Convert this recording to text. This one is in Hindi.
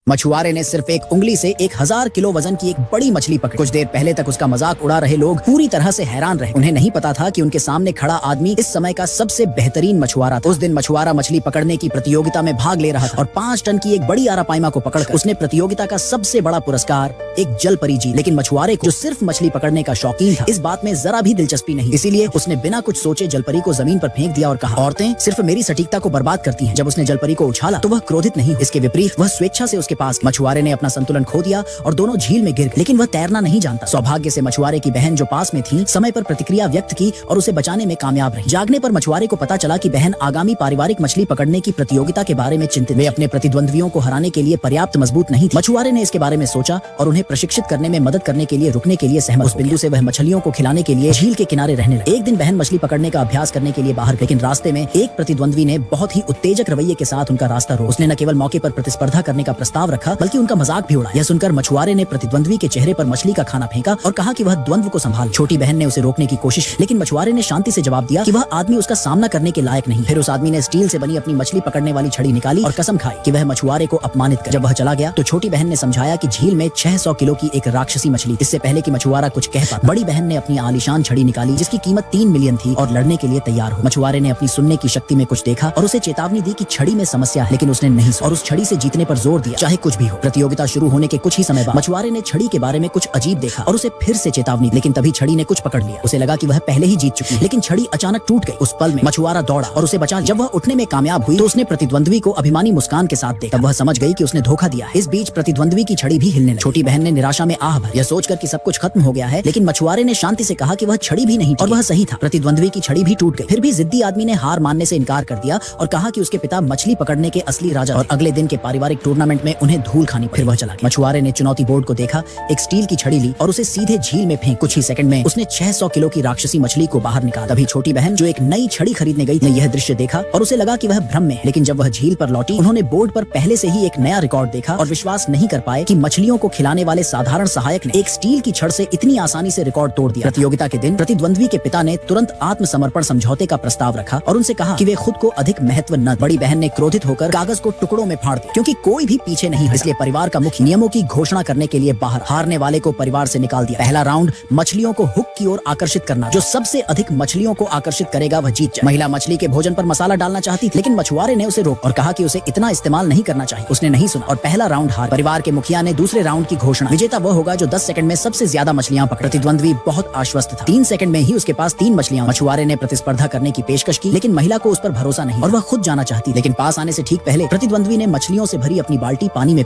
मछुआरे ने सिर्फ एक उंगली से 1000 किलो वजन की एक बड़ी मछली पकड़ी। कुछ देर पहले तक उसका मजाक उड़ा रहे लोग पूरी तरह से हैरान रहे। उन्हें नहीं पता था कि उनके सामने खड़ा आदमी इस समय का सबसे बेहतरीन मछुआरा था। उस दिन मछुआरा मछली पकड़ने की प्रतियोगिता में भाग ले रहा था और 5 टन की एक बड़ी आरापाइमा को पकड़कर उसने प्रतियोगिता का सबसे बड़ा पुरस्कार एक जल परी जीत। लेकिन मछुआरे को जो सिर्फ मछली पकड़ने का शौकीन था, इस बात में जरा भी दिलचस्पी नहीं। इसीलिए उसने बिना कुछ सोचे जलपरी को जमीन पर फेंक दिया और कहा, औरतें सिर्फ मेरी सटीकता को बर्बाद करती हैं। जब उसने जलपरी को उछाला तो वह क्रोधित नहीं, इसके विपरीत वह स्वेच्छा से उसके पास। मछुआरे ने अपना संतुलन खो दिया और दोनों झील में गिर गए। लेकिन वह तैरना नहीं जानता। सौभाग्य से मछुआरे की बहन जो पास में थी समय पर प्रतिक्रिया व्यक्त की और उसे बचाने में कामयाब रही। जागने पर मछुआरे को पता चला कि बहन आगामी पारिवारिक मछली पकड़ने की प्रतियोगिता के बारे में चिंतित। वे अपने प्रतिद्वंद्वियों को हराने के लिए पर्याप्त मजबूत नहीं थी। मछुआरे ने इसके बारे में सोचा और उन्हें प्रशिक्षित करने में मदद करने के लिए रुकने के लिए सहमत। उस बिंदु से वह मछलियों को खिलाने के लिए झील के किनारे रहने लगे। एक दिन बहन मछली पकड़ने का अभ्यास करने के लिए बाहर गई, लेकिन रास्ते में एक प्रतिद्वंद्वी ने बहुत ही उत्तेजक रवैये के साथ उनका रास्ता रोका। उसने न केवल मौके पर प्रतिस्पर्धा करने का प्रस्ताव रखा बल्कि उनका मजाक भी उड़ाया। यह सुनकर मछुआरे ने प्रतिद्वंद्वी के चेहरे पर मछली का खाना फेंका और कहा कि वह द्वंद्व को संभाल। छोटी बहन ने उसे रोकने की कोशिश, लेकिन मछुआरे ने शांति से जवाब दिया कि वह आदमी उसका सामना करने के लायक नहीं। फिर उस आदमी ने स्टील से बनी अपनी मछली पकड़ने वाली छड़ी निकाली और कसम खाई कि वह मछुआरे को अपमानित कर। जब वह चला गया तो छोटी बहन ने समझाया कि झील में 600 किलो की एक राक्षसी मछली। इससे पहले कि मछुआरा कुछ कह पाता, बड़ी बहन ने अपनी आलीशान छड़ी निकाली जिसकी कीमत 3 मिलियन थी और लड़ने के लिए तैयार हो। मछुआरे ने अपनी सुनने की शक्ति में कुछ देखा और उसे चेतावनी दी कि छड़ी में समस्या है, लेकिन उसने नहीं और उस छड़ी से जीतने पर जोर दिया, चाहे कुछ भी हो। प्रतियोगिता शुरू होने के कुछ ही समय बाद मछुआरे ने छड़ी के बारे में कुछ अजीब देखा और उसे फिर से चेतावनी दी, लेकिन तभी छड़ी ने कुछ पकड़ लिया। उसे लगा कि वह पहले ही जीत चुकी है, लेकिन छड़ी अचानक टूट गई। उस पल में मछुआरा दौड़ा और उसे बचा। जब वह उठने में कामयाब हुई तो उसने प्रतिद्वंद्वी को अभिमानी मुस्कान के साथ देखा। तब वह समझ गई कि उसने धोखा दिया है। इस बीच प्रतिद्वंद्वी की छड़ी भी हिलने लगी। छोटी बहन ने निराशा में आह भरी, यह सोचकर कि सब कुछ खत्म हो गया है, लेकिन मछुआरे ने शांति से कहा कि वह छड़ी भी नहीं और वह सही था। प्रतिद्वंद्वी की छड़ी भी टूट गई। फिर भी जिद्दी आदमी ने हार मानने से इनकार कर दिया और कहा कि उसके पिता मछली पकड़ने के असली राजा और अगले दिन के पारिवारिक टूर्नामेंट में उन्हें धूल खानी पड़ी। फिर वह चला गया। मछुआरे ने चुनौती बोर्ड को देखा, एक स्टील की छड़ी ली और उसे सीधे झील में फेंक। कुछ ही सेकंड में उसने 600 किलो की राक्षसी मछली को बाहर निकाला। तभी छोटी बहन जो एक नई छड़ी खरीदने गई ने यह दृश्य देखा और उसे लगा कि वह भ्रम में है। लेकिन जब वह झील पर लौटी, उन्होंने बोर्ड पर पहले से ही एक नया रिकॉर्ड देखा और विश्वास नहीं कर पाए कि मछलियों को खिलाने वाले साधारण सहायक ने एक स्टील की छड़ से इतनी आसानी से रिकॉर्ड तोड़ दिया। प्रतियोगिता के दिन प्रतिद्वंद्वी के पिता ने तुरंत आत्मसमर्पण समझौते का प्रस्ताव रखा और उनसे कहा कि वे खुद को अधिक महत्व न। बड़ी बहन ने क्रोधित होकर कागज को टुकड़ों में फाड़ दिया, क्योंकि कोई भी पीछे नहीं है। इसलिए परिवार का मुख्य नियमों की घोषणा करने के लिए बाहर। हारने वाले को परिवार से निकाल दिया। पहला राउंड मछलियों को हुक की ओर आकर्षित करना। जो सबसे अधिक मछलियों को आकर्षित करेगा वह जीत जाए। महिला मछली के भोजन पर मसाला डालना चाहती थी, लेकिन मछुआरे ने उसे रोका और कहा कि उसे इतना इस्तेमाल नहीं करना चाहिए। उसने नहीं सुना और पहला राउंड हार। परिवार के मुखिया ने दूसरे राउंड की घोषणा। विजेता वह होगा जो 10 सेकंड में सबसे ज्यादा मछलियां पकड़े। प्रतिद्वंद्वी बहुत आश्वस्त था। 3 सेकंड में ही उसके पास 3 मछलियां। मछुआरे ने प्रतिस्पर्धा करने की पेशकश की, लेकिन महिला को उस पर भरोसा नहीं और वह खुद जाना चाहती। लेकिन पास आने से ठीक पहले प्रतिद्वंद्वी ने मछलियों से भरी अपनी बाल्टी पानी में